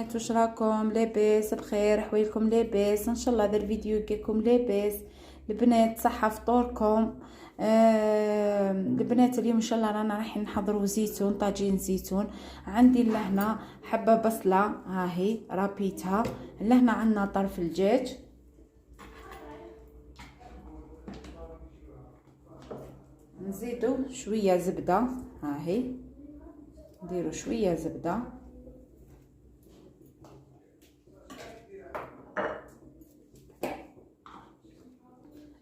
البنات، واش راكم؟ لاباس بخير؟ حويلكم لاباس ان شاء الله. هذا الفيديو يجيكم لاباس البنات، صحه فطوركم. البنات اليوم ان شاء الله رانا رايحين نحضروا زيتون، طاجين زيتون. عندي لهنا حبه بصله، ها هي رابيتها. لهنا عندنا طرف الدجاج، نزيدوا شويه زبده، ها هي نديروا شويه زبده.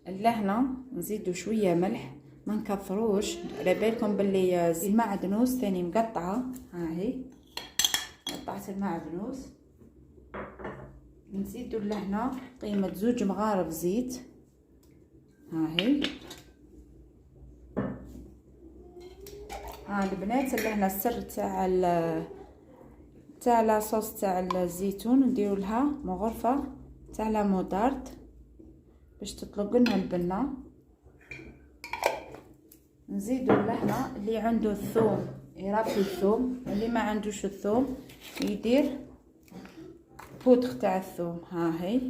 لهنا نزيدوا شويه ملح، ما نكثروش، على بالكم باللي المعدنوس ثاني مقطعه، ها هي قطعه المعدنوس. نزيدوا لهنا قيمه 2 مغارف زيت، ها هي. ها البنات لهنا السر تاع لاصوص تاع الزيتون، نديروا لها مغرفه تاع لا مودارد باش تطلق لنا البنه. نزيدوا لهنا اللي عنده الثوم يربي الثوم، اللي ما عندوش الثوم يدير بودر تاع الثوم، ها هي.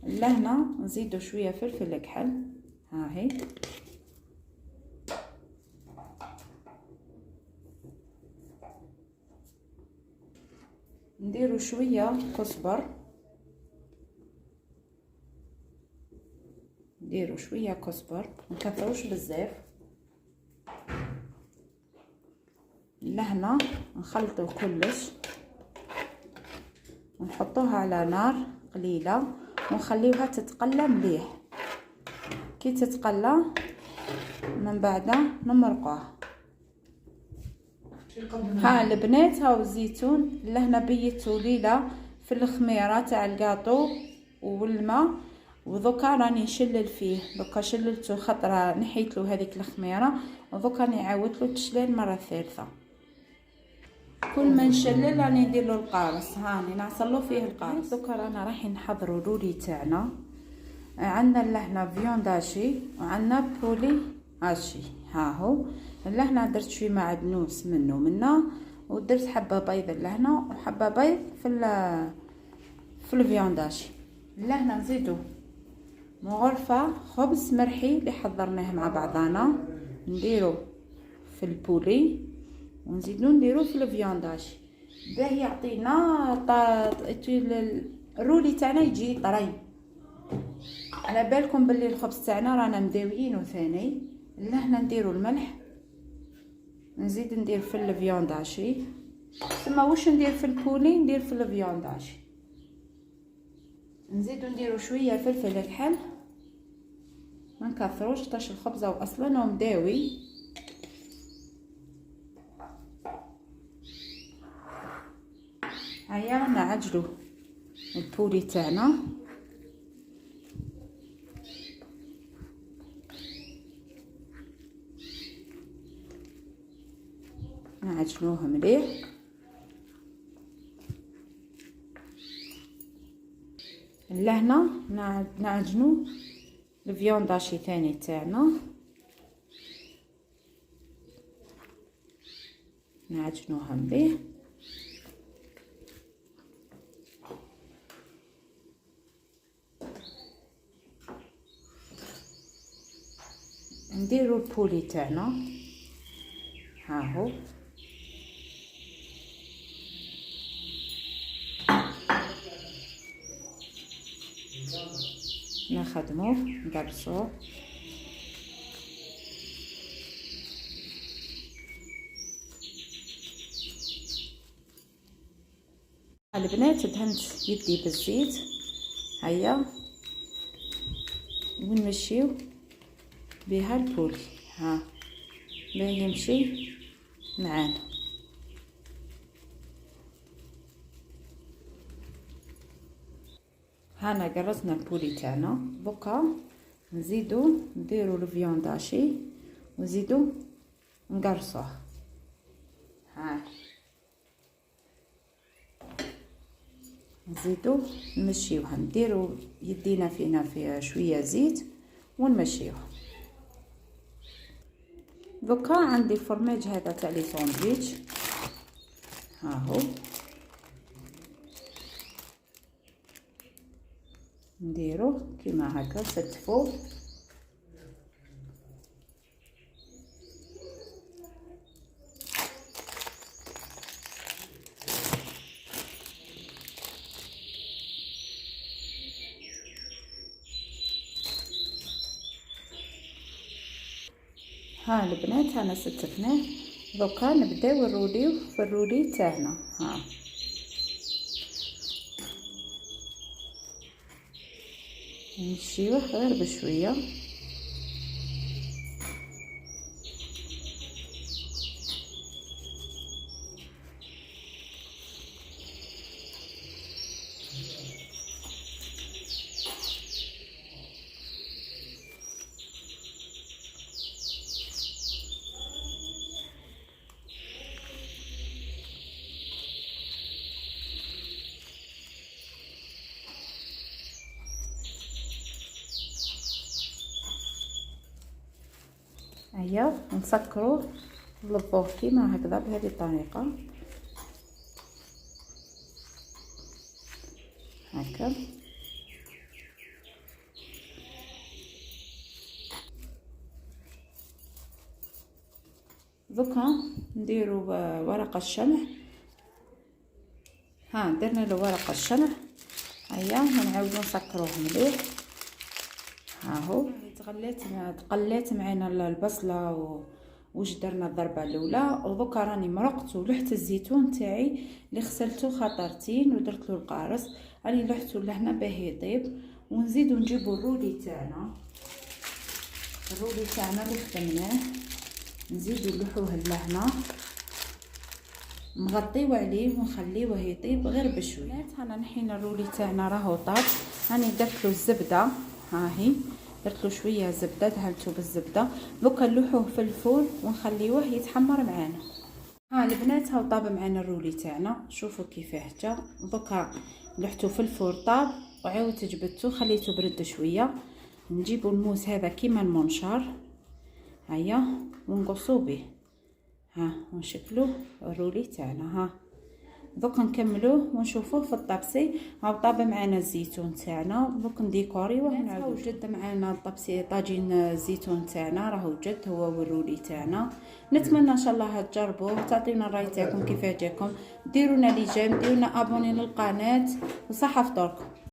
لهنا نزيدوا شويه فلفل كحل، ها هي. نديروا شويه كزبر، نديروا شويه كزبر، منكثروش بزاف. لهنا نخلطوا كلش ونحطوها على نار قليله ونخليوها تتقلى مليح. كي تتقلى من بعد نمرقوها. ها البنات، هاو الزيتون لهنا بيتو ليله في الخميره تاع الكاطو والماء، ودوكا راني نشلل فيه. دوكا شللته خطره، نحيت له هذيك الخميره، ودوكا راني عاودت له التشليل مره ثالثه. كل ما نشلل راني ندير له القارص، هاني نعصر له فيه القارص. دوكا رانا رايحين نحضروا لولي تاعنا. عندنا لهنا فيوند هاشي وعندنا بولي هاشي، ها هو. لهنا درت شويه معدنوس منا ودرت حبه بيض لهنا وحبه بيض في الفيوند هاشي. لهنا نزيدو مغرفه خبز مرحي اللي حضرناه مع بعضنا، نديرو في البولي ونزيدو نديرو في الفيوند هاشي باه يعطينا الرولي تاعنا يجي طري. على بالكم باللي الخبز تاعنا رانا مداويينه ثاني. لهنا نديرو الملح، نزيد ندير في الفيوند هاشي، ثم واش ندير في البولي ندير في الفيوند هاشي. نزيدو نديرو شويه فلفل كحل، ما نكثروش طاش الخبزه واصلا ومداوي. هيا نعجلو البولي تاعنا. نعجنوه مليح. لهنا نعجنو الفيوند هاشي ثاني تاعنا، نعجنوها مليح. نديرو البولي تاعنا، ها هو. نخدموه نقرصوه. البنات دهنت يدي بالزيت، هيا ونمشيو بها البولي، ها باه يمشي معانا. هانا قرصنا البولي تاعنا. بقى نزيدو نديرو الفيوند هاشي ونزيدو نقرصوه، ها نزيدو نمشيوها. نديرو يدينا فيها شويه زيت ونمشيوه. دوكا عندي الفرماج هذا تاع لي ساندويتش، ها هو نديروه كيما هكا نستفوه. ها البنات انا ستفناه. دوكا نبداو نروليو في الرولي تاعنا. ها نمشيوه غير بشويه. هيا نسكروه نلفوه كيما هكذا بهذه الطريقه هكا. دوكا نديرو ورق الشمع. ها درنا له ورق الشمع. هيا نعاودو نسكروه مليح. ها هو تقلات معنا البصله واش درنا الضربه الاولى. ودوكا راني مرقت ولحت الزيتون تاعي اللي غسلته خطرتين ودرت له القارص، راني لحته لهنا باه يطيب. ونزيدو نجيبو الرولي تاعنا اللي خدمناه، نزيدو نلوحوه لهنا نغطيو عليه ونخليوه يطيب غير بشويه. هنا نحينا الرولي تاعنا راهو طاب. راني درت له الزبده، ها هي درت له شويه زبده دهنته بالزبده. دوكا نلوحوه في الفول ونخليوه يتحمر معانا. ها البنات هاو طاب معانا الرولي تاعنا، شوفوا كيفاه جا. دوكا لحتو في الفول طاب وعاودت جبدته خليته برد شويه. نجيبوا الموس هذا كيما المنشار، هيا ونقصو به. ها ونشكلوه الرولي تاعنا. ها دوك نكملوه ونشوفوه في الطبسي. هاو طاب معنا الزيتون تاعنا. دوك نديكوريوه ونعاودو. جد معنا الطبسي طاجين الزيتون تاعنا راهو جد هو والرولي تاعنا. نتمنى ان شاء الله تجربوه وتعطيونا الراي تاعكم كيف جاكم. ديرونا لي جيم، ديرونا ابوني للقناه وصحه فطوركم.